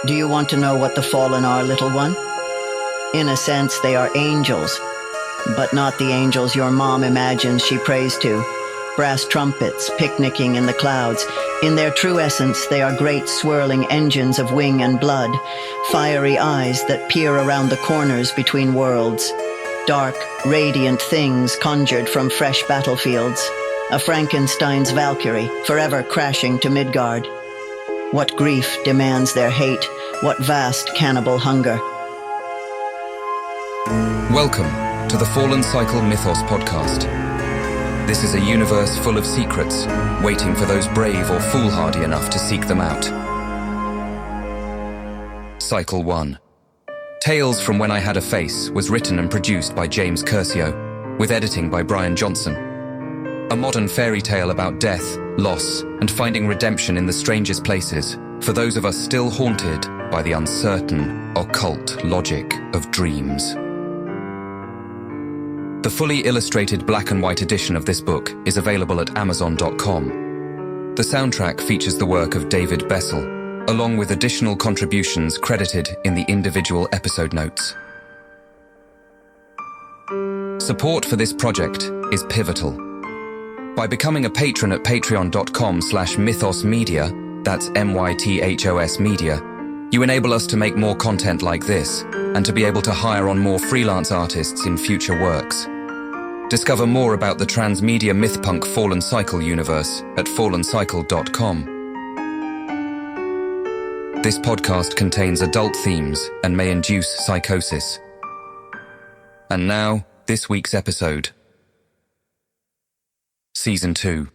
Do you want to know what the fallen are, little one? In a sense, they are angels, but not the angels your mom imagines she prays to. Brass trumpets picnicking in the clouds. In their true essence, they are great swirling engines of wing and blood, fiery eyes that peer around the corners between worlds. Dark, radiant things conjured from fresh battlefields. A Frankenstein's Valkyrie, forever crashing to Midgard. What grief demands their hate? What vast cannibal hunger? Welcome to the Fallen Cycle Mythos podcast. This is a universe full of secrets, waiting for those brave or foolhardy enough to seek them out. Cycle 1. Tales from When I Had a Face was written and produced by James Curcio, with editing by Brian Johnson. A modern fairy tale about death, loss, and finding redemption in the strangest places for those of us still haunted by the uncertain, occult logic of dreams. The fully illustrated black and white edition of this book is available at Amazon.com. The soundtrack features the work of David Bessel, along with additional contributions credited in the individual episode notes. Support for this project is pivotal. By becoming a patron at patreon.com/mythosmedia, that's MYTHOS media, you enable us to make more content like this and to be able to hire on more freelance artists in future works. Discover more about the transmedia Mythpunk Fallen Cycle universe at fallencycle.com. This podcast contains adult themes and may induce psychosis. And now, this week's episode. Season 2,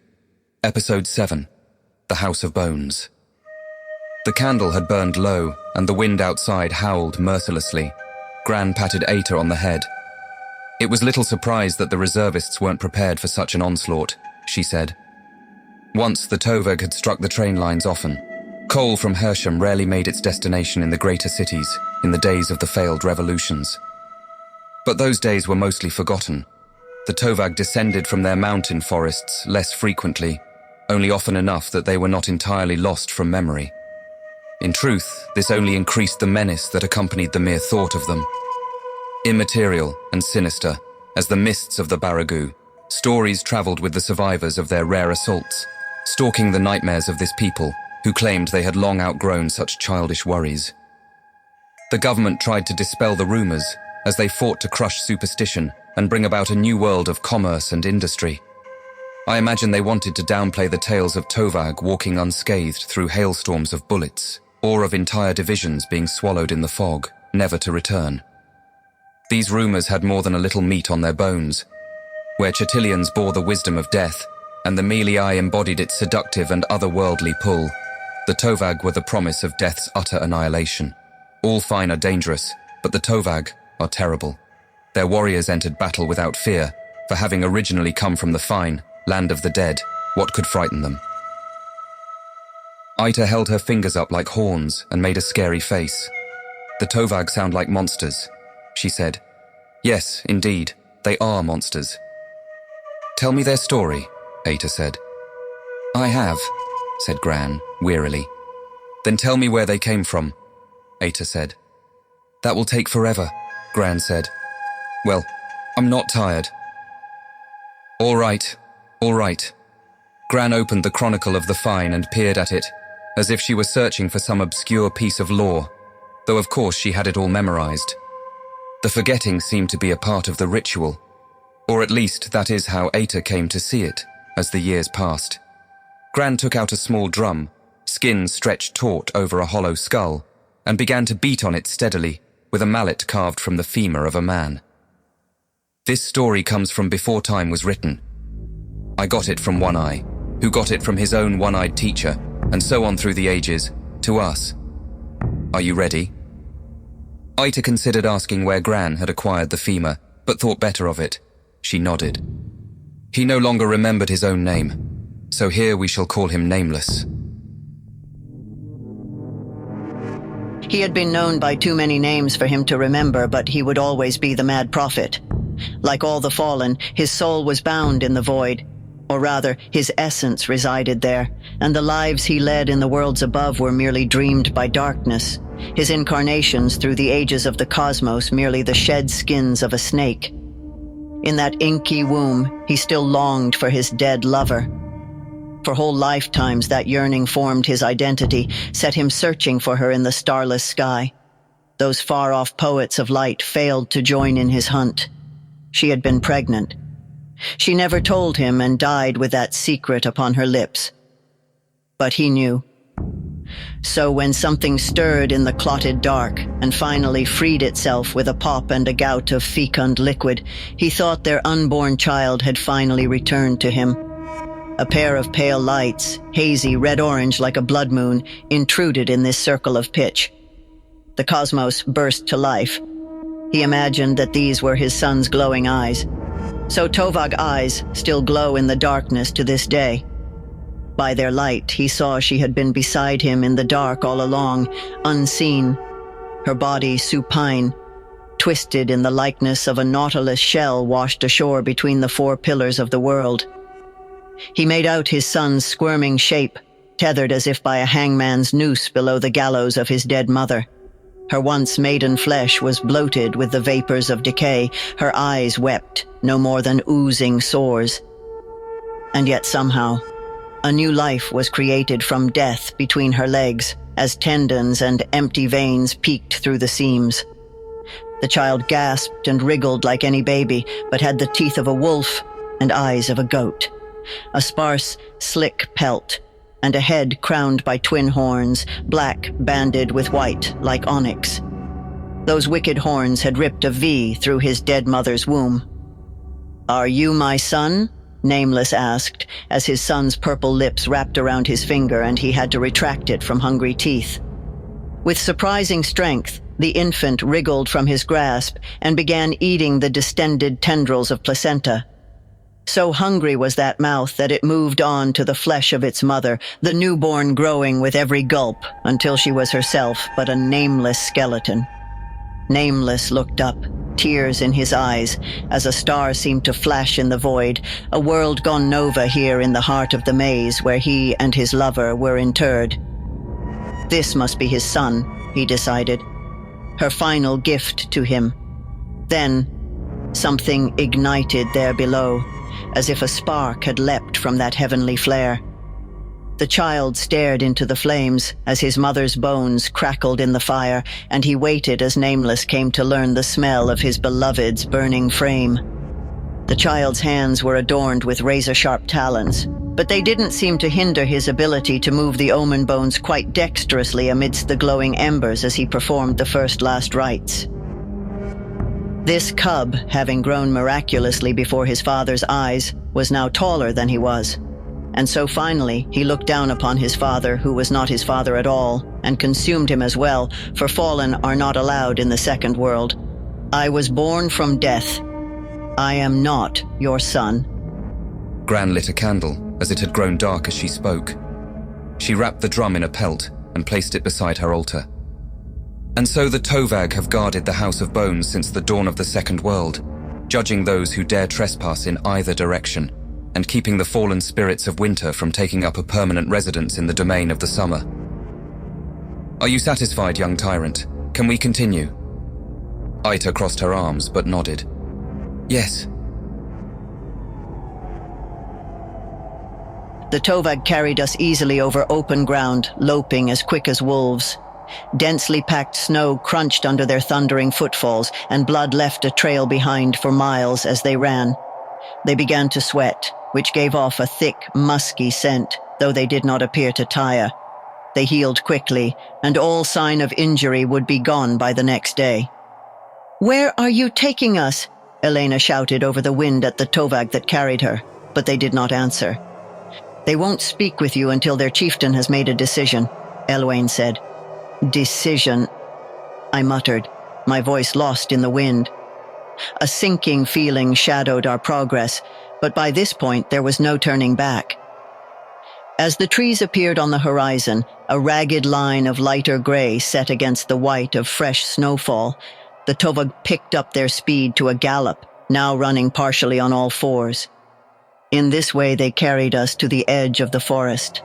Episode 7, The House of Bones. The candle had burned low, and the wind outside howled mercilessly. Gran patted Ayta on the head. It was little surprise that the reservists weren't prepared for such an onslaught, she said. Once the Tovag had struck the train lines often. Coal from Hersham rarely made its destination in the greater cities in the days of the failed revolutions. But those days were mostly forgotten. The Tovag descended from their mountain forests less frequently, only often enough that they were not entirely lost from memory. In truth, this only increased the menace that accompanied the mere thought of them. Immaterial and sinister, as the mists of the Baragoo, stories travelled with the survivors of their rare assaults, stalking the nightmares of this people who claimed they had long outgrown such childish worries. The government tried to dispel the rumours as they fought to crush superstition and bring about a new world of commerce and industry. I imagine they wanted to downplay the tales of Tovag walking unscathed through hailstorms of bullets, or of entire divisions being swallowed in the fog, never to return. These rumours had more than a little meat on their bones. Where Chitilians bore the wisdom of death, and the Melii embodied its seductive and otherworldly pull, the Tovag were the promise of death's utter annihilation. All fine are dangerous, but the Tovag are terrible. Their warriors entered battle without fear, for having originally come from the fine land of the dead, what could frighten them? Ayta held her fingers up like horns and made a scary face. The Tovag sound like monsters, she said. Yes, indeed, they are monsters. Tell me their story, Ayta said. I have, said Gran, wearily. Then tell me where they came from, Ayta said. That will take forever, Gran said. Well, I'm not tired. All right. Gran opened the Chronicle of the Fine and peered at it, as if she were searching for some obscure piece of lore, though of course she had it all memorized. The forgetting seemed to be a part of the ritual, or at least that is how Ayta came to see it as the years passed. Gran took out a small drum, skin stretched taut over a hollow skull, and began to beat on it steadily with a mallet carved from the femur of a man. This story comes from before time was written. I got it from One Eye, who got it from his own one-eyed teacher, and so on through the ages, to us. Are you ready? Ayta considered asking where Gran had acquired the femur, but thought better of it. She nodded. He no longer remembered his own name, so here we shall call him Nameless. He had been known by too many names for him to remember, but he would always be the Mad Prophet. Like all the fallen, his soul was bound in the void, or rather, his essence resided there, and the lives he led in the worlds above were merely dreamed by darkness, his incarnations through the ages of the cosmos merely the shed skins of a snake. In that inky womb, he still longed for his dead lover. For whole lifetimes that yearning formed his identity, set him searching for her in the starless sky. Those far-off poets of light failed to join in his hunt. She had been pregnant. She never told him and died with that secret upon her lips. But he knew. So when something stirred in the clotted dark and finally freed itself with a pop and a gout of fecund liquid, he thought their unborn child had finally returned to him. A pair of pale lights, hazy red-orange like a blood moon, intruded in this circle of pitch. The cosmos burst to life. He imagined that these were his son's glowing eyes. So Tovag's eyes still glow in the darkness to this day. By their light, he saw she had been beside him in the dark all along, unseen, her body supine, twisted in the likeness of a nautilus shell washed ashore between the four pillars of the world. He made out his son's squirming shape, tethered as if by a hangman's noose below the gallows of his dead mother. Her once maiden flesh was bloated with the vapors of decay, her eyes wept, no more than oozing sores. And yet somehow, a new life was created from death between her legs, as tendons and empty veins peeked through the seams. The child gasped and wriggled like any baby, but had the teeth of a wolf and eyes of a goat, a sparse, slick pelt, and a head crowned by twin horns, black banded with white like onyx. Those wicked horns had ripped a V through his dead mother's womb. "Are you my son?" Nameless asked, as his son's purple lips wrapped around his finger and he had to retract it from hungry teeth. With surprising strength, the infant wriggled from his grasp and began eating the distended tendrils of placenta. So hungry was that mouth that it moved on to the flesh of its mother, the newborn growing with every gulp until she was herself but a nameless skeleton. Nameless looked up, tears in his eyes, as a star seemed to flash in the void, a world gone nova here in the heart of the maze where he and his lover were interred. This must be his son, he decided, her final gift to him. Then, something ignited there below, as if a spark had leapt from that heavenly flare. The child stared into the flames as his mother's bones crackled in the fire, and he waited as Nameless came to learn the smell of his beloved's burning frame. The child's hands were adorned with razor-sharp talons, but they didn't seem to hinder his ability to move the omen bones quite dexterously amidst the glowing embers as he performed the first last rites. This cub, having grown miraculously before his father's eyes, was now taller than he was. And so finally, he looked down upon his father, who was not his father at all, and consumed him as well, for fallen are not allowed in the second world. "I was born from death. I am not your son." Gran lit a candle, as it had grown dark as she spoke. She wrapped the drum in a pelt and placed it beside her altar. And so the Tovag have guarded the House of Bones since the dawn of the Second World, judging those who dare trespass in either direction, and keeping the fallen spirits of winter from taking up a permanent residence in the domain of the summer. "Are you satisfied, young tyrant? Can we continue?" Ayta crossed her arms but nodded. "Yes." The Tovag carried us easily over open ground, loping as quick as wolves. Densely packed snow crunched under their thundering footfalls, and blood left a trail behind for miles as they ran. They began to sweat, which gave off a thick, musky scent, though they did not appear to tire. They healed quickly, and all sign of injury would be gone by the next day. "Where are you taking us?" Elena shouted over the wind at the Tovag that carried her, but they did not answer. "They won't speak with you until their chieftain has made a decision," Elwain said. "Decision," I muttered, my voice lost in the wind. A sinking feeling shadowed our progress, but by this point there was no turning back. As the trees appeared on the horizon, a ragged line of lighter gray set against the white of fresh snowfall, the Tovag picked up their speed to a gallop, now running partially on all fours. In this way they carried us to the edge of the forest.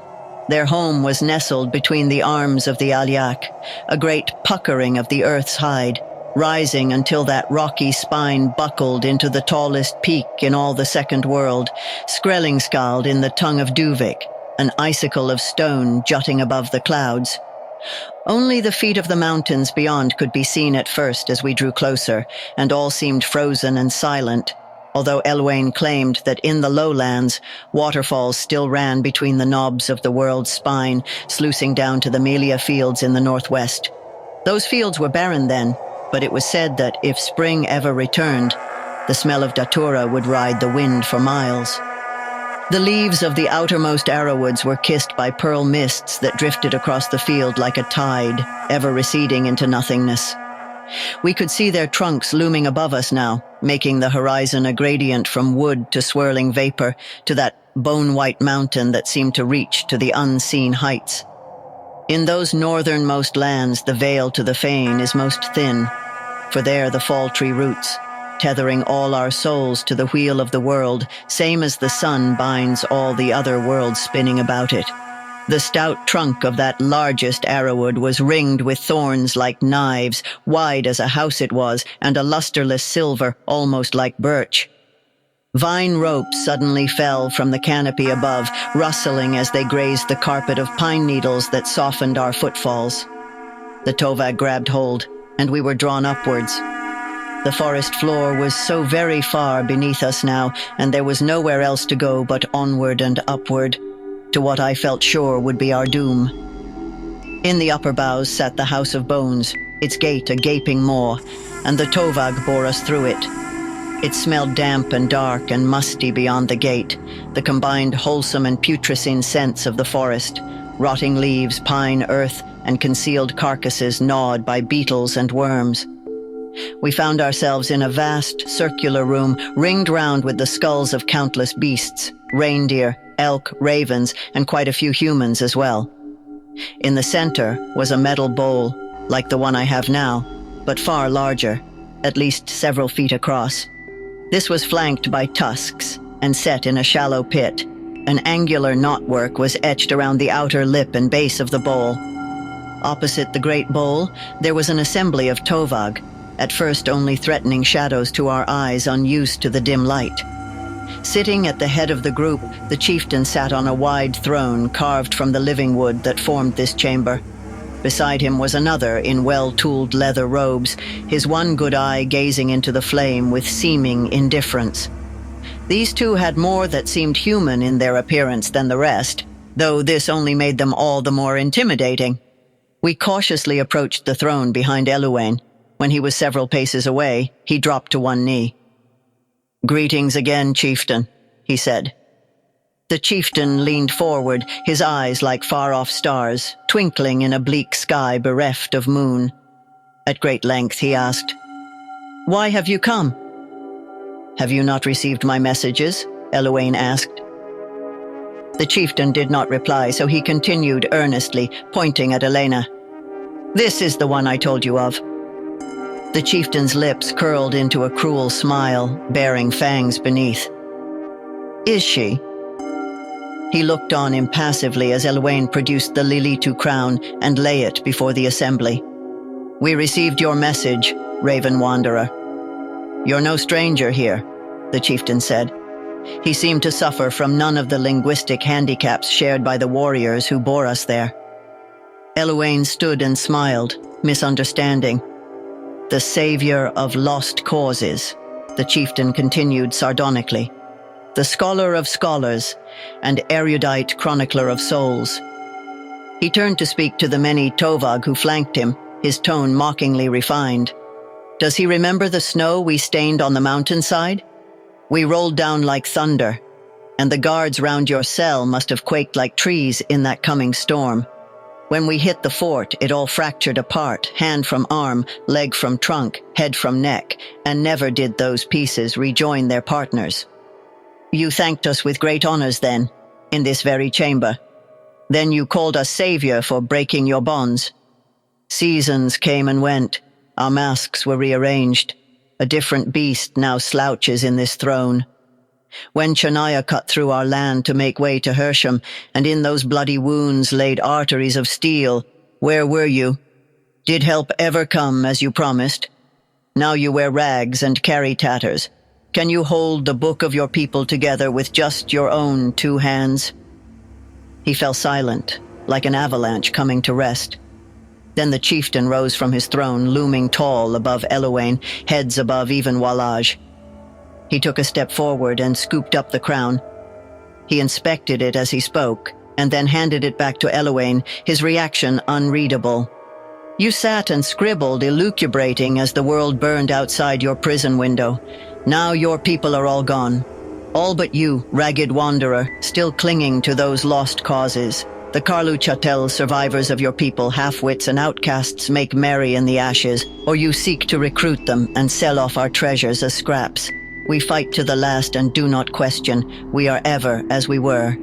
Their home was nestled between the arms of the Alyak, a great puckering of the earth's hide, rising until that rocky spine buckled into the tallest peak in all the second world, Skrellingskald in the tongue of Duvik, an icicle of stone jutting above the clouds. Only the feet of the mountains beyond could be seen at first as we drew closer, and all seemed frozen and silent, although Elwain claimed that in the lowlands, waterfalls still ran between the knobs of the world's spine, sluicing down to the Melia fields in the northwest. Those fields were barren then, but it was said that if spring ever returned, the smell of datura would ride the wind for miles. The leaves of the outermost arrowwoods were kissed by pearl mists that drifted across the field like a tide, ever receding into nothingness. We could see their trunks looming above us now, making the horizon a gradient from wood to swirling vapor to that bone-white mountain that seemed to reach to the unseen heights. In those northernmost lands, the veil to the fane is most thin, for there the fall tree roots, tethering all our souls to the wheel of the world, same as the sun binds all the other worlds spinning about it. The stout trunk of that largest arrowwood was ringed with thorns like knives, wide as a house it was, and a lusterless silver, almost like birch. Vine ropes suddenly fell from the canopy above, rustling as they grazed the carpet of pine needles that softened our footfalls. The Tovag grabbed hold, and we were drawn upwards. The forest floor was so very far beneath us now, and there was nowhere else to go but onward and upward, to what I felt sure would be our doom. In the upper boughs sat the House of Bones, its gate a gaping maw, and the Tovag bore us through it. It smelled damp and dark and musty beyond the gate, the combined wholesome and putrescent scents of the forest, rotting leaves, pine, earth, and concealed carcasses gnawed by beetles and worms. We found ourselves in a vast, circular room ringed round with the skulls of countless beasts, reindeer, elk, ravens, and quite a few humans as well. In the center was a metal bowl, like the one I have now, but far larger, at least several feet across. This was flanked by tusks and set in a shallow pit. An angular knotwork was etched around the outer lip and base of the bowl. Opposite the great bowl, there was an assembly of Tovag, at first only threatening shadows to our eyes unused to the dim light. Sitting at the head of the group, the chieftain sat on a wide throne carved from the living wood that formed this chamber. Beside him was another in well-tooled leather robes, his one good eye gazing into the flame with seeming indifference. These two had more that seemed human in their appearance than the rest, though this only made them all the more intimidating. We cautiously approached the throne behind Elwain. When he was several paces away, he dropped to one knee. "Greetings again, chieftain," he said. The chieftain leaned forward, his eyes like far-off stars, twinkling in a bleak sky bereft of moon. At great length he asked, "Why have you come?" "Have you not received my messages?" Elwain asked. The chieftain did not reply, so he continued earnestly, pointing at Elena. "This is the one I told you of." The chieftain's lips curled into a cruel smile, bearing fangs beneath. "Is she?" He looked on impassively as Elwain produced the Lilitu crown and lay it before the assembly. "We received your message, Raven Wanderer." "You're no stranger here," the chieftain said. He seemed to suffer from none of the linguistic handicaps shared by the warriors who bore us there. Elwain stood and smiled, misunderstanding. "The savior of lost causes," the chieftain continued sardonically. "The scholar of scholars and erudite chronicler of souls." He turned to speak to the many Tovag who flanked him, his tone mockingly refined. "Does he remember the snow we stained on the mountainside? We rolled down like thunder, and the guards round your cell must have quaked like trees in that coming storm. When we hit the fort, it all fractured apart, hand from arm, leg from trunk, head from neck, and never did those pieces rejoin their partners. You thanked us with great honors then, in this very chamber. Then you called us savior for breaking your bonds. Seasons came and went, our masks were rearranged. A different beast now slouches in this throne. When Chanaya cut through our land to make way to Hersham, and in those bloody wounds laid arteries of steel, where were you? Did help ever come as you promised? Now you wear rags and carry tatters. Can you hold the book of your people together with just your own 2 hands? He fell silent, like an avalanche coming to rest. Then the chieftain rose from his throne, looming tall above Elowain, heads above even Wallage. He took a step forward and scooped up the crown. He inspected it as he spoke, and then handed it back to Elowain, his reaction unreadable. You sat and scribbled, elucubrating as the world burned outside your prison window. Now your people are all gone. All but you, ragged wanderer, still clinging to those lost causes. The Karlu Chatel survivors of your people, half-wits and outcasts, make merry in the ashes, or you seek to recruit them and sell off our treasures as scraps. We fight to the last and do not question. We are ever as we were.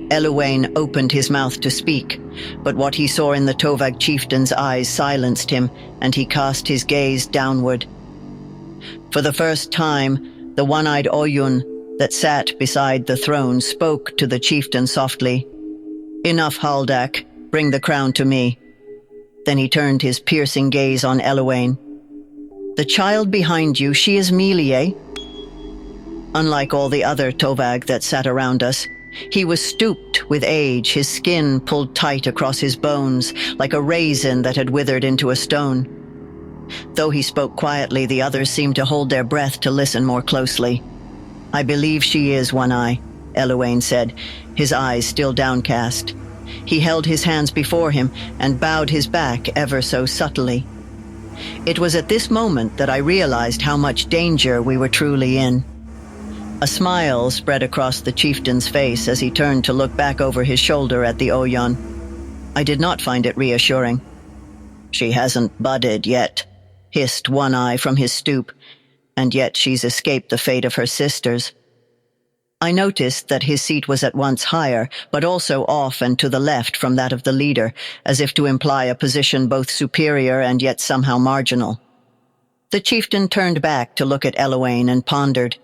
Elowain opened his mouth to speak, but what he saw in the Tovag chieftain's eyes silenced him, and he cast his gaze downward. For the first time, the one-eyed Oyun that sat beside the throne spoke to the chieftain softly. Enough, Haldak. Bring the crown to me. Then he turned his piercing gaze on Elowain. The child behind you, she is Melie. Unlike all the other Tovag that sat around us, he was stooped with age, his skin pulled tight across his bones, like a raisin that had withered into a stone. Though he spoke quietly, the others seemed to hold their breath to listen more closely. I believe she is One-Eye, Elowain said, his eyes still downcast. He held his hands before him and bowed his back ever so subtly. It was at this moment that I realized how much danger we were truly in. A smile spread across the chieftain's face as he turned to look back over his shoulder at the Oyan. I did not find it reassuring. She hasn't budded yet, hissed One-Eye from his stoop, and yet she's escaped the fate of her sisters. I noticed that his seat was at once higher, but also off and to the left from that of the leader, as if to imply a position both superior and yet somehow marginal. The chieftain turned back to look at Elowain and pondered.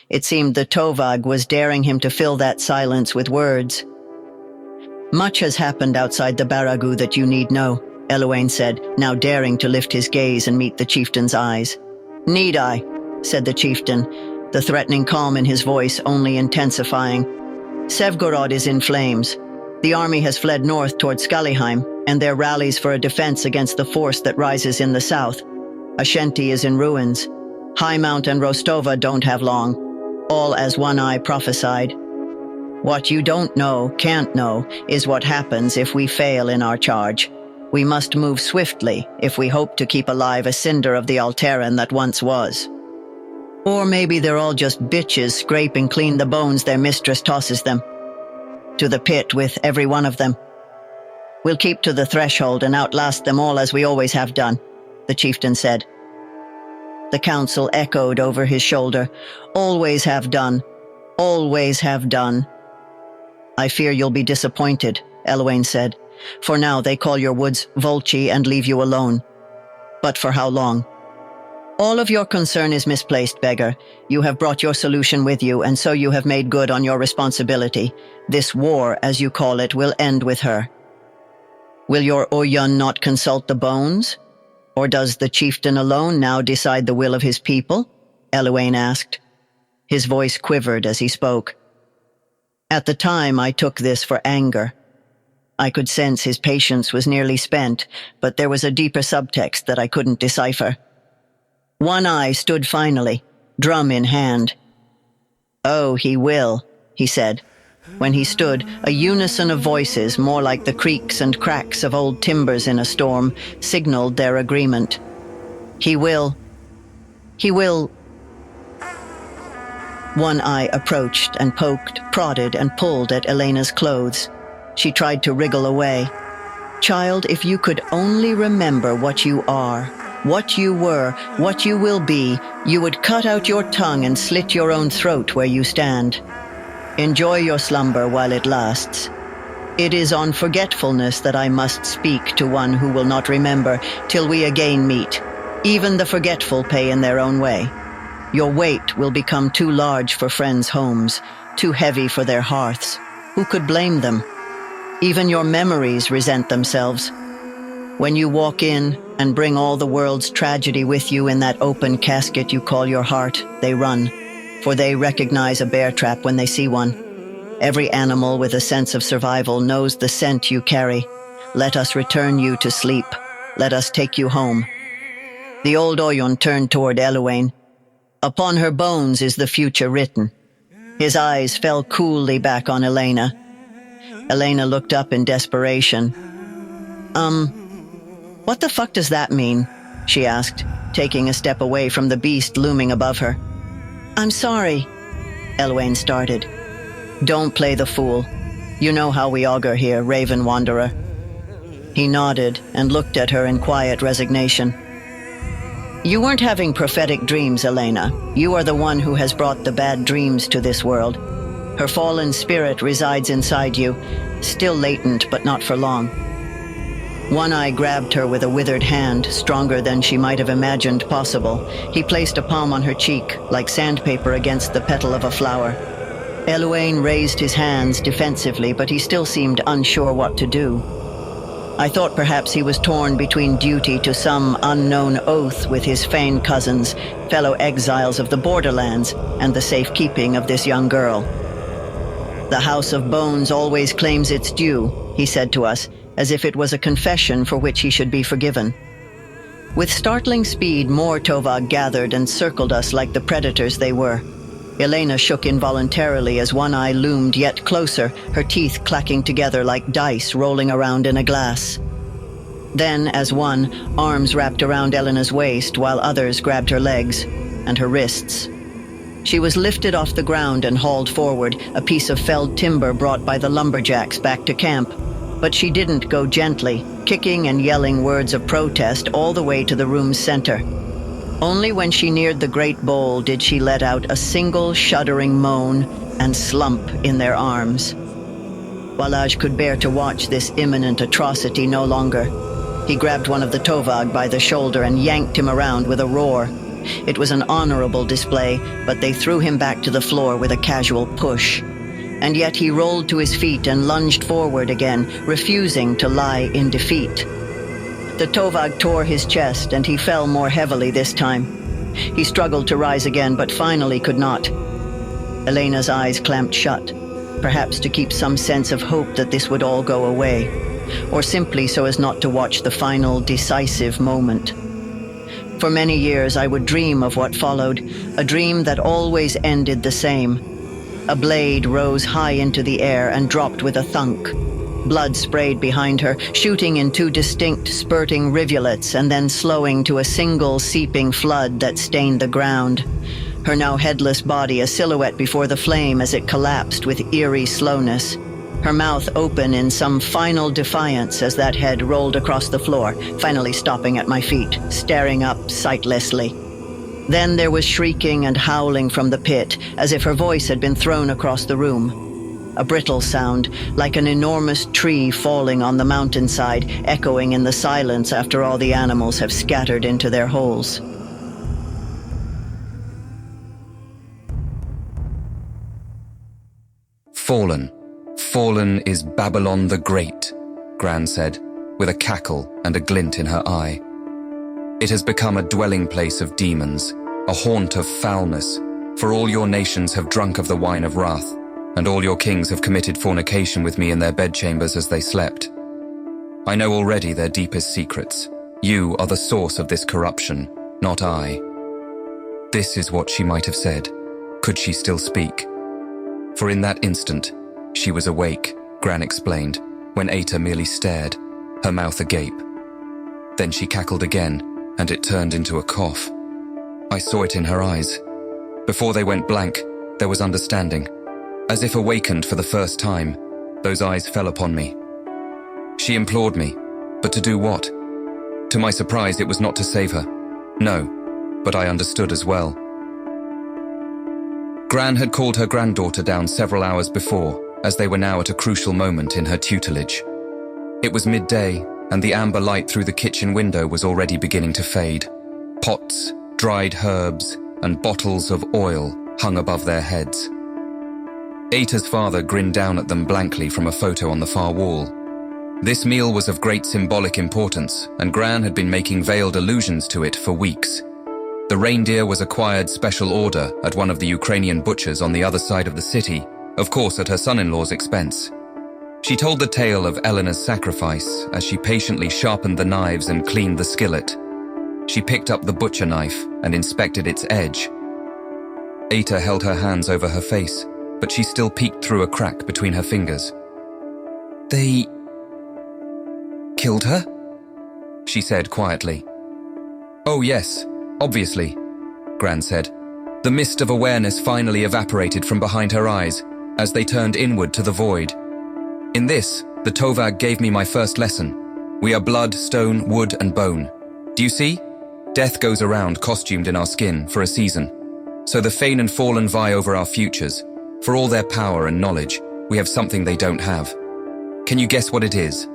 It seemed the Tovag was daring him to fill that silence with words. Much has happened outside the Baragu that you need know, Elowain said, now daring to lift his gaze and meet the chieftain's eyes. Need I? Said the chieftain, the threatening calm in his voice only intensifying. Sevgorod is in flames. The army has fled north toward Skalliheim, and there rallies for a defense against the force that rises in the south. Ashenti is in ruins. High Mount and Rostova don't have long, all as One-Eye prophesied. What you don't know, can't know, is what happens if we fail in our charge. We must move swiftly if we hope to keep alive a cinder of the Alteran that once was. Or maybe they're all just bitches scraping clean the bones their mistress tosses them. To the pit with every one of them. We'll keep to the threshold and outlast them all as we always have done, the chieftain said. The council echoed over his shoulder. Always have done. Always have done. I fear you'll be disappointed, Elowain said. For now they call your woods Volchi and leave you alone. But for how long? All of your concern is misplaced, beggar. You have brought your solution with you, and so you have made good on your responsibility. This war, as you call it, will end with her. Will your Oyun not consult the bones? Or does the chieftain alone now decide the will of his people? Elowain asked. His voice quivered as he spoke. At the time, I took this for anger. I could sense his patience was nearly spent, but there was a deeper subtext that I couldn't decipher. One-Eye stood finally, drum in hand. Oh, he will, he said. When he stood, a unison of voices, more like the creaks and cracks of old timbers in a storm, signaled their agreement. He will. He will. One-Eye approached and poked, prodded, and pulled at Elena's clothes. She tried to wriggle away. Child, if you could only remember what you are, what you were, what you will be, you would cut out your tongue and slit your own throat where you stand. Enjoy your slumber while it lasts. It is on forgetfulness that I must speak to one who will not remember till we again meet. Even the forgetful pay in their own way. Your weight will become too large for friends' homes, too heavy for their hearths. Who could blame them? Even your memories resent themselves. When you walk in and bring all the world's tragedy with you in that open casket you call your heart, they run, for they recognize a bear trap when they see one. Every animal with a sense of survival knows the scent you carry. Let us return you to sleep. Let us take you home. The old Oyun turned toward Elena. Upon her bones is the future written. His eyes fell coolly back on Elena. Elena looked up in desperation. What the fuck does that mean? She asked, taking a step away from the beast looming above her. I'm sorry, Elwain started. Don't play the fool. You know how we augur here, Raven Wanderer. He nodded and looked at her in quiet resignation. You weren't having prophetic dreams, Elena. You are the one who has brought the bad dreams to this world. Her fallen spirit resides inside you, still latent but not for long. One Eye grabbed her with a withered hand, stronger than she might have imagined possible. He placed a palm on her cheek, like sandpaper against the petal of a flower. Elwain raised his hands defensively, but he still seemed unsure what to do. I thought perhaps he was torn between duty to some unknown oath with his Fane cousins, fellow exiles of the borderlands, and the safekeeping of this young girl. The House of Bones always claims its due, he said to us, as if it was a confession for which he should be forgiven. With startling speed, more Tovag gathered and circled us like the predators they were. Elena shook involuntarily as One Eye loomed yet closer, her teeth clacking together like dice rolling around in a glass. Then, as one, arms wrapped around Elena's waist while others grabbed her legs and her wrists. She was lifted off the ground and hauled forward, a piece of felled timber brought by the lumberjacks back to camp. But she didn't go gently, kicking and yelling words of protest all the way to the room's center. Only when she neared the great bowl did she let out a single shuddering moan and slump in their arms. Walaj could bear to watch this imminent atrocity no longer. He grabbed one of the Tovag by the shoulder and yanked him around with a roar. It was an honorable display, but they threw him back to the floor with a casual push. And yet he rolled to his feet and lunged forward again, refusing to lie in defeat. The Tovag tore his chest, and he fell more heavily this time. He struggled to rise again, but finally could not. Elena's eyes clamped shut, perhaps to keep some sense of hope that this would all go away, or simply so as not to watch the final, decisive moment. For many years I would dream of what followed, a dream that always ended the same. A blade rose high into the air and dropped with a thunk. Blood sprayed behind her, shooting in two distinct, spurting rivulets and then slowing to a single seeping flood that stained the ground. Her now headless body a silhouette before the flame as it collapsed with eerie slowness. Her mouth open in some final defiance as that head rolled across the floor, finally stopping at my feet, staring up sightlessly. Then there was shrieking and howling from the pit, as if her voice had been thrown across the room. A brittle sound, like an enormous tree falling on the mountainside, echoing in the silence after all the animals have scattered into their holes. Fallen. Fallen is Babylon the Great, Gran said, with a cackle and a glint in her eye. It has become a dwelling place of demons, a haunt of foulness, for all your nations have drunk of the wine of wrath, and all your kings have committed fornication with me in their bedchambers as they slept. I know already their deepest secrets. You are the source of this corruption, not I. This is what she might have said, could she still speak. For in that instant, she was awake, Gran explained, when Ayta merely stared, her mouth agape. Then she cackled again, and it turned into a cough. I saw it in her eyes. Before they went blank, there was understanding. As if awakened for the first time, those eyes fell upon me. She implored me, but to do what? To my surprise, it was not to save her. No, but I understood as well. Gran had called her granddaughter down several hours before, as they were now at a crucial moment in her tutelage. It was midday, and the amber light through the kitchen window was already beginning to fade. Pots, dried herbs, and bottles of oil hung above their heads. Ayta's father grinned down at them blankly from a photo on the far wall. This meal was of great symbolic importance, and Gran had been making veiled allusions to it for weeks. The reindeer was acquired special order at one of the Ukrainian butchers on the other side of the city, of course at her son-in-law's expense. She told the tale of Elena's sacrifice as she patiently sharpened the knives and cleaned the skillet. She picked up the butcher knife and inspected its edge. Ayta held her hands over her face, but she still peeked through a crack between her fingers. "They killed her?" she said quietly. "Oh yes, obviously," Gran said. The mist of awareness finally evaporated from behind her eyes as they turned inward to the void. "In this, the Tovag gave me my first lesson. We are blood, stone, wood, and bone. Do you see? Death goes around costumed in our skin for a season. So the Fane and Fallen vie over our futures. For all their power and knowledge, we have something they don't have. Can you guess what it is?"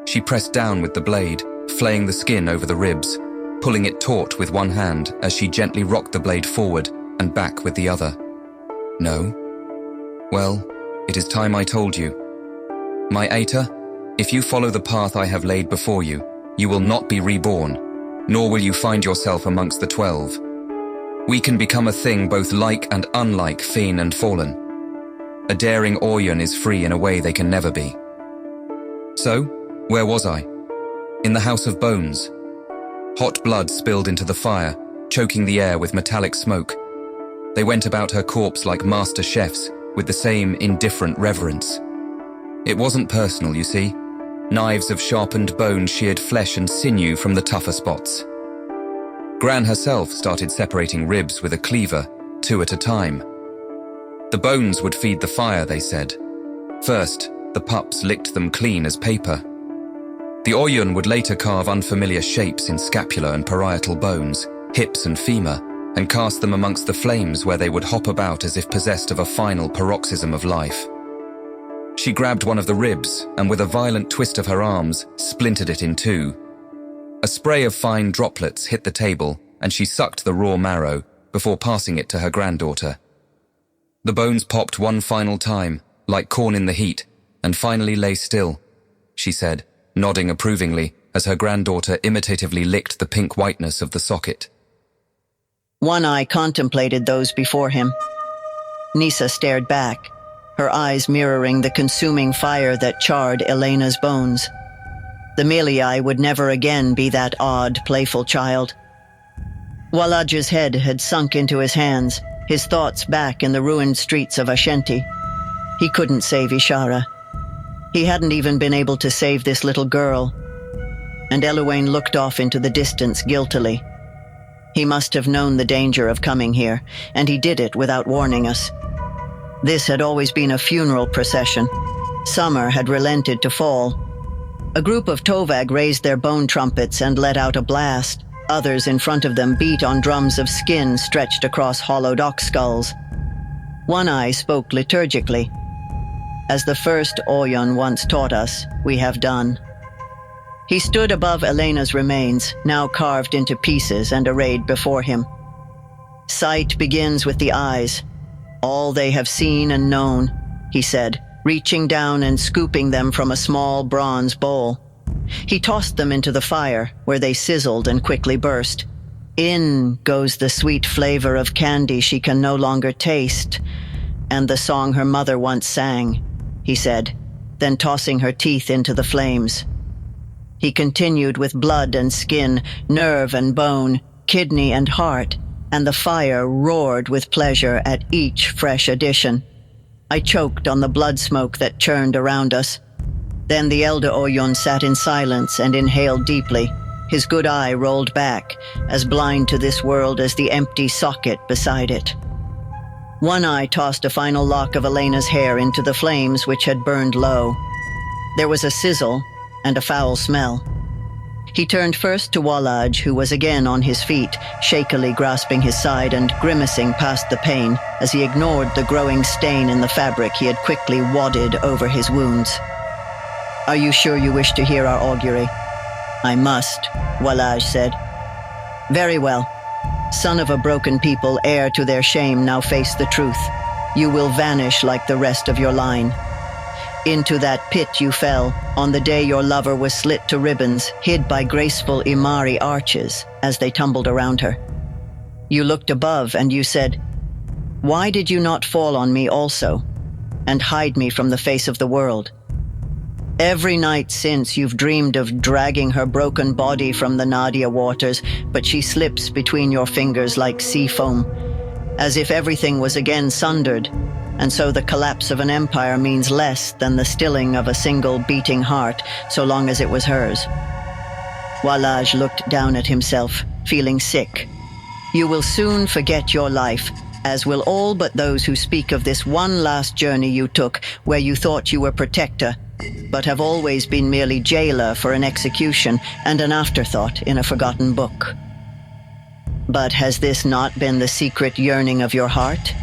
She pressed down with the blade, flaying the skin over the ribs, pulling it taut with one hand as she gently rocked the blade forward and back with the other. "No? Well, it is time I told you. My Ayta, if you follow the path I have laid before you, you will not be reborn, nor will you find yourself amongst the 12. We can become a thing both like and unlike Fane and Fallen. A daring Oryon is free in a way they can never be." So, where was I? In the House of Bones. Hot blood spilled into the fire, choking the air with metallic smoke. They went about her corpse like master chefs, with the same indifferent reverence. It wasn't personal, you see. Knives of sharpened bone sheared flesh and sinew from the tougher spots. Gran herself started separating ribs with a cleaver, 2 at a time. The bones would feed the fire, they said. First, the pups licked them clean as paper. The Oryon would later carve unfamiliar shapes in scapula and parietal bones, hips and femur, and cast them amongst the flames where they would hop about as if possessed of a final paroxysm of life. She grabbed one of the ribs and with a violent twist of her arms, splintered it in 2. A spray of fine droplets hit the table and she sucked the raw marrow before passing it to her granddaughter. The bones popped one final time, like corn in the heat, and finally lay still, she said, nodding approvingly as her granddaughter imitatively licked the pink whiteness of the socket. One Eye contemplated those before him. Nisa stared back, her eyes mirroring the consuming fire that charred Elena's bones. The Melii would never again be that odd, playful child. Walaj's head had sunk into his hands, his thoughts back in the ruined streets of Ashenti. He couldn't save Ishara. He hadn't even been able to save this little girl. And Eluane looked off into the distance guiltily. He must have known the danger of coming here, and he did it without warning us. This had always been a funeral procession. Summer had relented to fall. A group of Tovag raised their bone trumpets and let out a blast. Others in front of them beat on drums of skin stretched across hollowed ox skulls. One Eye spoke liturgically. "As the first Oryon once taught us, we have done." He stood above Elena's remains, now carved into pieces and arrayed before him. "Sight begins with the eyes. All they have seen and known," he said, reaching down and scooping them from a small bronze bowl. He tossed them into the fire, where they sizzled and quickly burst. "In goes the sweet flavor of candy she can no longer taste, and the song her mother once sang," he said, then tossing her teeth into the flames. He continued with blood and skin, nerve and bone, kidney and heart, and the fire roared with pleasure at each fresh addition. I choked on the blood smoke that churned around us. Then the elder Oryon sat in silence and inhaled deeply. His good eye rolled back, as blind to this world as the empty socket beside it. One Eye tossed a final lock of Elena's hair into the flames which had burned low. There was a sizzle and a foul smell. He turned first to Walaj, who was again on his feet, shakily grasping his side and grimacing past the pain as he ignored the growing stain in the fabric he had quickly wadded over his wounds. "Are you sure you wish to hear our augury?" "I must," Walaj said. "Very well. Son of a broken people, heir to their shame, now face the truth. You will vanish like the rest of your line. Into that pit you fell on the day your lover was slit to ribbons, hid by graceful Imari arches as they tumbled around her. You looked above and you said, "Why did you not fall on me also, and hide me from the face of the world?" Every night since you've dreamed of dragging her broken body from the Nadia waters, but she slips between your fingers like sea foam, as if everything was again sundered, and so the collapse of an empire means less than the stilling of a single beating heart, so long as it was hers. Walaj looked down at himself, feeling sick. You will soon forget your life, as will all but those who speak of this one last journey you took, where you thought you were protector, but have always been merely jailer for an execution and an afterthought in a forgotten book. But has this not been the secret yearning of your heart?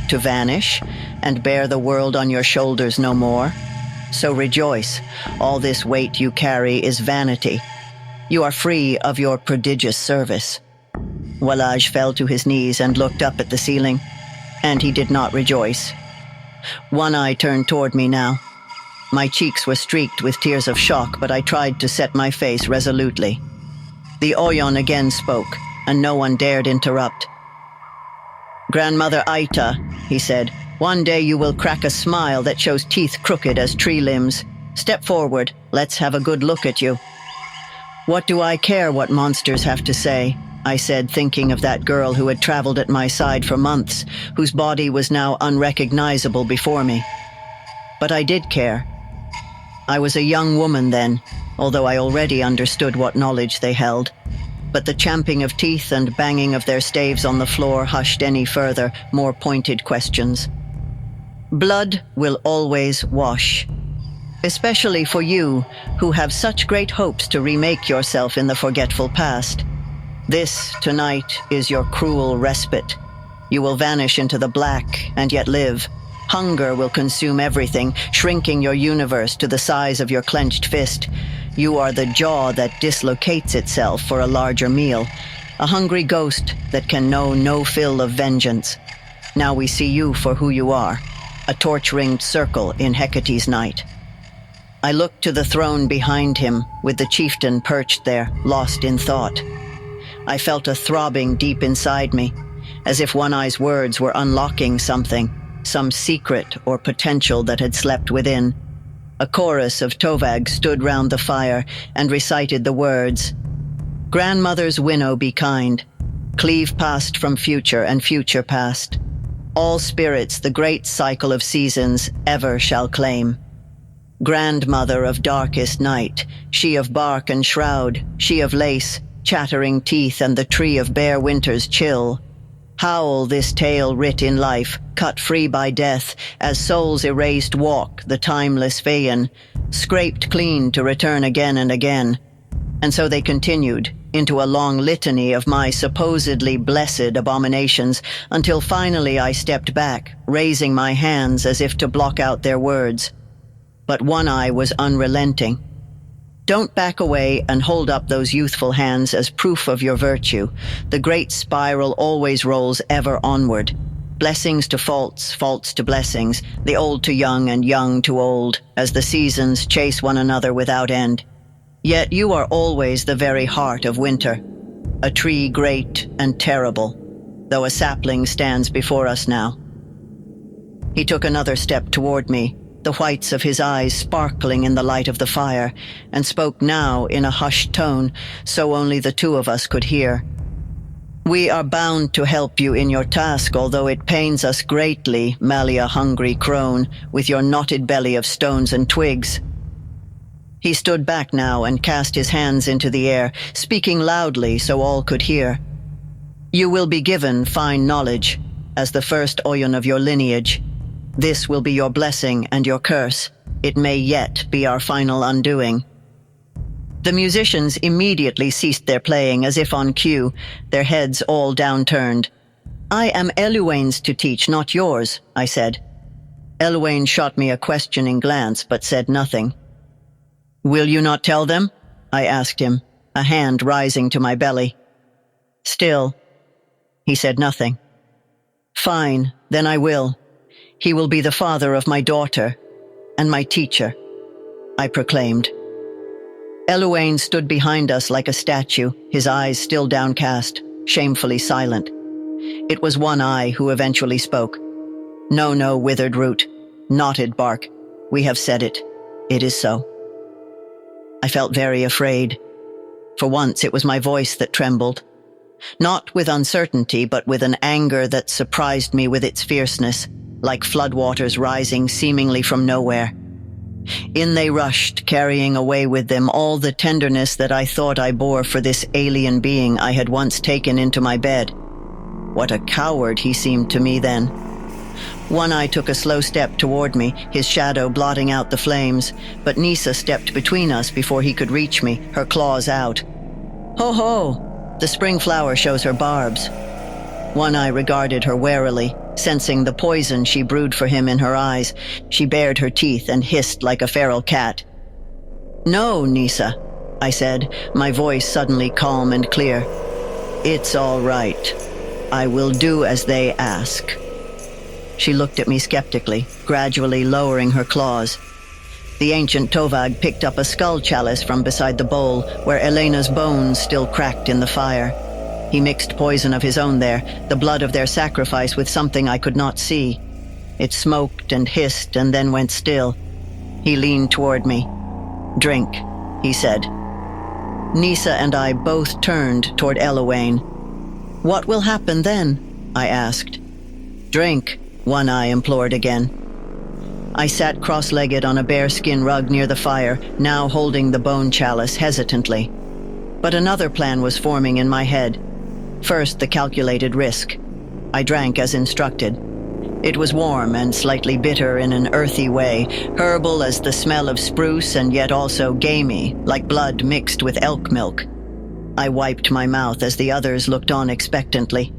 To vanish and bear the world on your shoulders no more? So rejoice, all this weight you carry is vanity. You are free of your prodigious service. Walaj fell to his knees and looked up at the ceiling, and he did not rejoice. One eye turned toward me now. My cheeks were streaked with tears of shock, but I tried to set my face resolutely. The Oyon again spoke, and no one dared interrupt. "Grandmother Ayta," he said, "one day you will crack a smile that shows teeth crooked as tree limbs. Step forward, let's have a good look at you." "What do I care what monsters have to say?" I said, thinking of that girl who had traveled at my side for months, whose body was now unrecognizable before me. But I did care. I was a young woman then, although I already understood what knowledge they held. But the champing of teeth and banging of their staves on the floor hushed any further, more pointed questions. Blood will always wash. Especially for you, who have such great hopes to remake yourself in the forgetful past. This, tonight, is your cruel respite. You will vanish into the black and yet live. Hunger will consume everything, shrinking your universe to the size of your clenched fist. You are the jaw that dislocates itself for a larger meal, a hungry ghost that can know no fill of vengeance. Now we see you for who you are, a torch-ringed circle in Hecate's night. I looked to the throne behind him, with the chieftain perched there, lost in thought. I felt a throbbing deep inside me, as if One Eye's words were unlocking something, some secret or potential that had slept within. A chorus of Tovag stood round the fire and recited the words, "Grandmother's winnow be kind, cleave past from future and future past. All spirits the great cycle of seasons ever shall claim. Grandmother of darkest night, she of bark and shroud, she of lace, chattering teeth and the tree of bare winter's chill. Howl this tale writ in life, cut free by death, as souls erased walk the timeless Phaeon, scraped clean to return again and again." And so they continued, into a long litany of my supposedly blessed abominations, until finally I stepped back, raising my hands as if to block out their words. But One Eye was unrelenting. "Don't back away and hold up those youthful hands as proof of your virtue. The great spiral always rolls ever onward. Blessings to faults, faults to blessings, the old to young and young to old, as the seasons chase one another without end. Yet you are always the very heart of winter, a tree great and terrible, though a sapling stands before us now." He took another step toward me, the whites of his eyes sparkling in the light of the fire, and spoke now in a hushed tone, so only the two of us could hear. "We are bound to help you in your task, although it pains us greatly, Malia-hungry crone, with your knotted belly of stones and twigs." He stood back now and cast his hands into the air, speaking loudly so all could hear. "You will be given fine knowledge, as the first Oyon of your lineage. This will be your blessing and your curse. It may yet be our final undoing." The musicians immediately ceased their playing as if on cue, their heads all downturned. "I am Eluane's to teach, not yours," I said. Eluane shot me a questioning glance but said nothing. "Will you not tell them?" I asked him, a hand rising to my belly. Still, He said nothing. Fine, then I will. He will be the father of my daughter and my teacher, I proclaimed. Elena stood behind us like a statue, his eyes still downcast, shamefully silent. It was One Eye who eventually spoke. No, withered root, knotted bark. We have said it. It is so. I felt very afraid. For once, it was my voice that trembled. Not with uncertainty, but with an anger that surprised me with its fierceness, like floodwaters rising seemingly from nowhere. In they rushed, carrying away with them all the tenderness that I thought I bore for this alien being I had once taken into my bed. What a coward he seemed to me then. One Eye took a slow step toward me, his shadow blotting out the flames, but Nisa stepped between us before he could reach me, her claws out. Ho ho! The spring flower shows her barbs. One Eye regarded her warily, sensing the poison she brewed for him in her eyes. She bared her teeth and hissed like a feral cat. No, Nisa, I said, my voice suddenly calm and clear. It's all right. I will do as they ask. She looked at me skeptically, gradually lowering her claws. The ancient Tovag picked up a skull chalice from beside the bowl, where Elena's bones still cracked in the fire. He mixed poison of his own there, the blood of their sacrifice, with something I could not see. It smoked and hissed and then went still. He leaned toward me. Drink, he said. Nisa and I both turned toward Elena. What will happen then? I asked. Drink, One Eye implored again. I sat cross-legged on a bearskin rug near the fire, now holding the bone chalice hesitantly. But another plan was forming in my head. First, the calculated risk. I drank as instructed. It was warm and slightly bitter in an earthy way, herbal as the smell of spruce and yet also gamey, like blood mixed with elk milk. I wiped my mouth as the others looked on expectantly.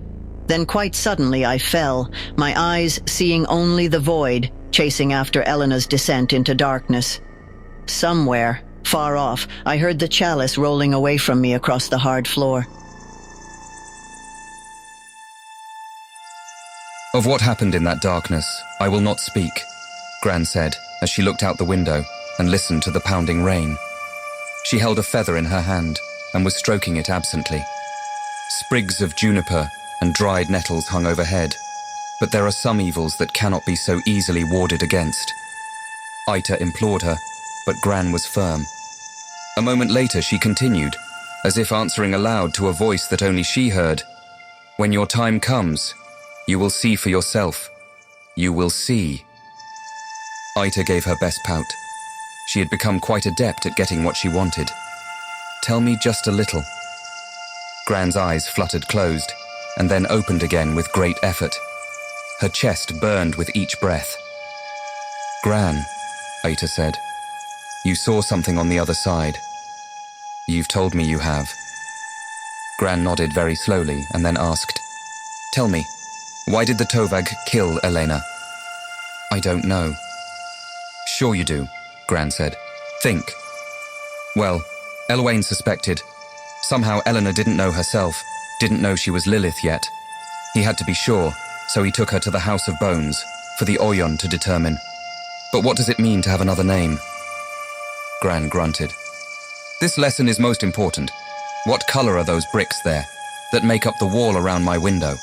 Then quite suddenly I fell, my eyes seeing only the void, chasing after Elena's descent into darkness. Somewhere, far off, I heard the chalice rolling away from me across the hard floor. Of what happened in that darkness, I will not speak, Gran said, as she looked out the window and listened to the pounding rain. She held a feather in her hand and was stroking it absently. Sprigs of juniper and dried nettles hung overhead, but there are some evils that cannot be so easily warded against. Ayta implored her, but Gran was firm. A moment later she continued, as if answering aloud to a voice that only she heard. When your time comes, you will see for yourself. You will see. Ayta gave her best pout. She had become quite adept at getting what she wanted. Tell me just a little. Gran's eyes fluttered closed, and then opened again with great effort. Her chest burned with each breath. Gran, Ayta said, you saw something on the other side. You've told me you have. Gran nodded very slowly and then asked, Tell me, why did the Tovag kill Elena? I don't know. Sure you do, Gran said. Think. Well, Elwain suspected. Somehow Elena didn't know herself, didn't know she was Lilith yet. He had to be sure, so he took her to the House of Bones, for the Oyon to determine. But what does it mean to have another name? Gran grunted. This lesson is most important. What color are those bricks there, that make up the wall around my window?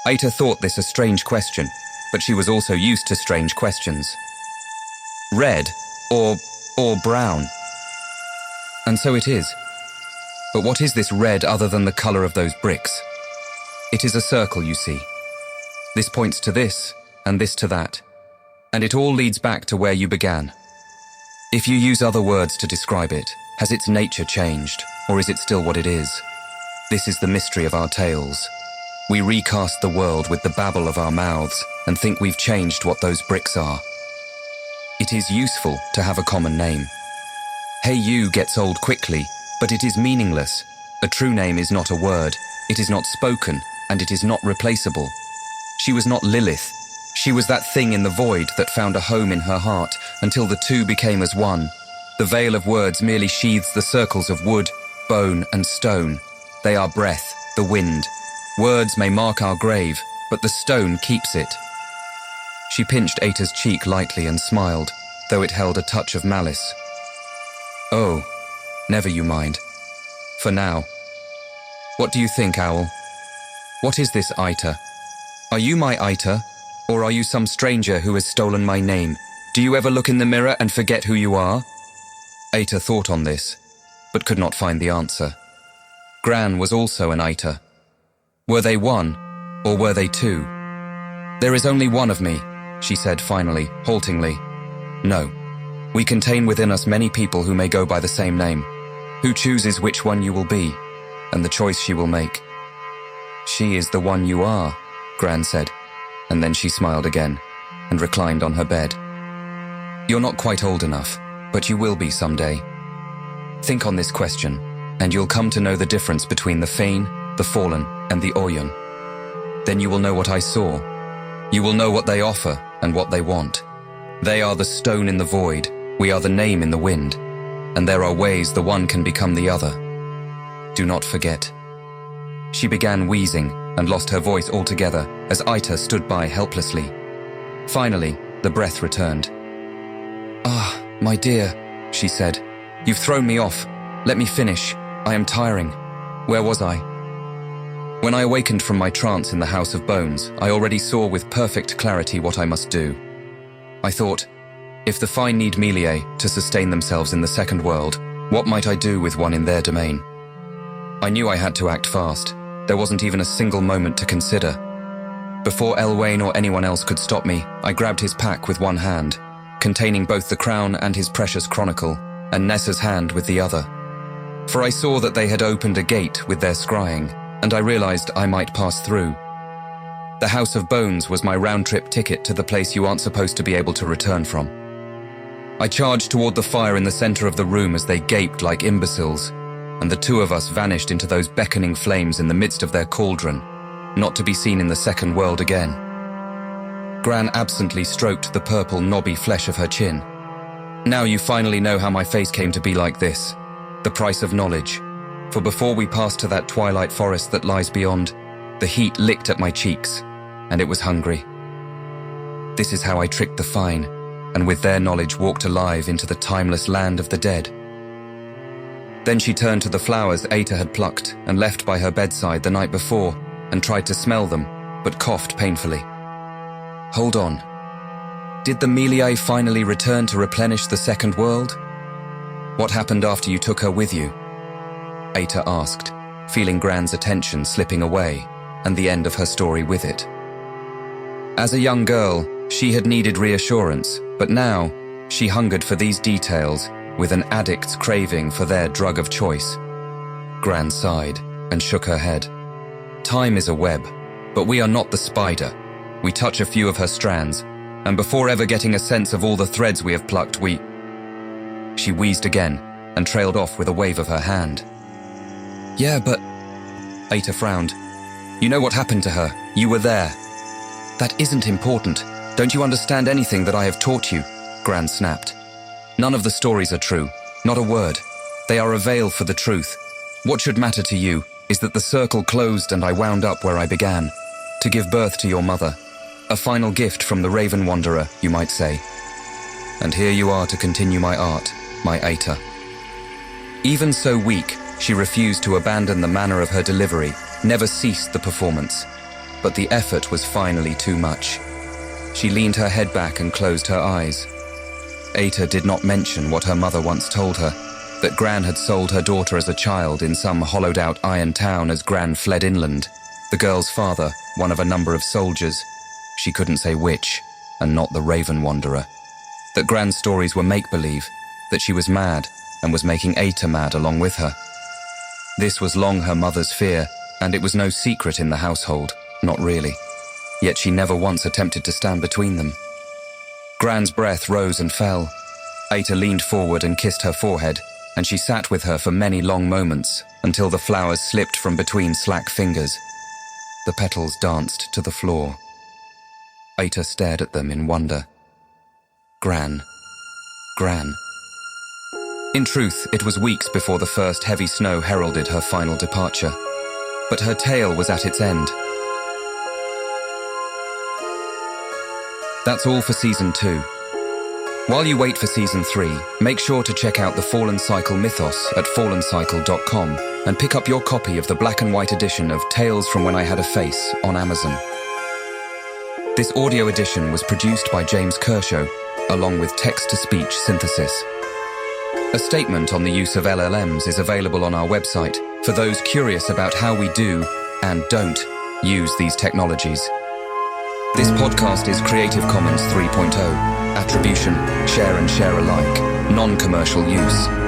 Ayta thought this a strange question, but she was also used to strange questions. Red, or brown? And so it is. But what is this red other than the color of those bricks? It is a circle, you see. This points to this, and this to that. And it all leads back to where you began. If you use other words to describe it, has its nature changed, or is it still what it is? This is the mystery of our tales. We recast the world with the babble of our mouths and think we've changed what those bricks are. It is useful to have a common name. Hey You gets old quickly, but it is meaningless. A true name is not a word, it is not spoken, and it is not replaceable. She was not Lilith. She was that thing in the void that found a home in her heart until the two became as one. The veil of words merely sheathes the circles of wood, bone, and stone. They are breath, the wind. Words may mark our grave, but the stone keeps it. She pinched Ayta's cheek lightly and smiled, though it held a touch of malice. Oh, never you mind. For now. What do you think, Owl? What is this Ayta? Are you my Ayta, or are you some stranger who has stolen my name? Do you ever look in the mirror and forget who you are? Ayta thought on this, but could not find the answer. Gran was also an Ayta. Were they one, or were they two? There is only one of me, she said finally, haltingly. No. We contain within us many people who may go by the same name. Who chooses which one you will be, and the choice she will make? She is the one you are, Gran said, and then she smiled again, and reclined on her bed. You're not quite old enough, but you will be someday. Think on this question, and you'll come to know the difference between the Fane, the Fallen, and the Oyen. Then you will know what I saw. You will know what they offer and what they want. They are the stone in the void, we are the name in the wind, and there are ways the one can become the other. Do not forget. She began wheezing and lost her voice altogether as Ayta stood by helplessly. Finally, the breath returned. Ah, my dear, she said. You've thrown me off. Let me finish. I am tiring. Where was I? When I awakened from my trance in the House of Bones, I already saw with perfect clarity what I must do. I thought, if the Fine need Melie to sustain themselves in the second world, what might I do with one in their domain? I knew I had to act fast. There wasn't even a single moment to consider. Before Elwain or anyone else could stop me, I grabbed his pack with one hand, containing both the crown and his precious chronicle, and Nessa's hand with the other. For I saw that they had opened a gate with their scrying, and I realized I might pass through. The House of Bones was my round-trip ticket to the place you aren't supposed to be able to return from. I charged toward the fire in the center of the room as they gaped like imbeciles, and the two of us vanished into those beckoning flames in the midst of their cauldron, not to be seen in the second world again. Gran absently stroked the purple, knobby flesh of her chin. Now you finally know how my face came to be like this, the price of knowledge. For before we passed to that twilight forest that lies beyond, the heat licked at my cheeks, and it was hungry. This is how I tricked the Fine, and with their knowledge walked alive into the timeless land of the dead. Then she turned to the flowers Ayta had plucked and left by her bedside the night before, and tried to smell them, but coughed painfully. Hold on. Did the Melie finally return to replenish the second world? What happened after you took her with you? Ayta asked, feeling Gran's attention slipping away, and the end of her story with it. As a young girl, she had needed reassurance, but now, she hungered for these details with an addict's craving for their drug of choice. Gran sighed and shook her head. Time is a web, but we are not the spider. We touch a few of her strands, and before ever getting a sense of all the threads we have plucked, She wheezed again and trailed off with a wave of her hand. Yeah, but... Ayta frowned. You know what happened to her. You were there. That isn't important. Don't you understand anything that I have taught you? Gran snapped. None of the stories are true. Not a word. They are a veil for the truth. What should matter to you is that the circle closed and I wound up where I began, to give birth to your mother. A final gift from the Raven Wanderer, you might say. And here you are to continue my art, my Ayta. Even so weak, she refused to abandon the manner of her delivery, never ceased the performance. But the effort was finally too much. She leaned her head back and closed her eyes. Ayta did not mention what her mother once told her, that Gran had sold her daughter as a child in some hollowed-out iron town as Gran fled inland. The girl's father, one of a number of soldiers, she couldn't say which, and not the Raven Wanderer. That Gran's stories were make-believe, that she was mad and was making Ayta mad along with her. This was long her mother's fear, and it was no secret in the household, not really. Yet she never once attempted to stand between them. Gran's breath rose and fell. Ayta leaned forward and kissed her forehead, and she sat with her for many long moments, until the flowers slipped from between slack fingers. The petals danced to the floor. Ayta stared at them in wonder. Gran. Gran. In truth, it was weeks before the first heavy snow heralded her final departure. but her tale was at its end. That's all for Season 2. While you wait for Season 3, make sure to check out the Fallen Cycle mythos at fallencycle.com and pick up your copy of the black and white edition of Tales from When I Had a Face on Amazon. This audio edition was produced by James Kershaw, along with text-to-speech synthesis. A statement on the use of LLMs is available on our website for those curious about how we do and don't use these technologies. This podcast is Creative Commons 3.0, Attribution, Share and Share alike, non-commercial use.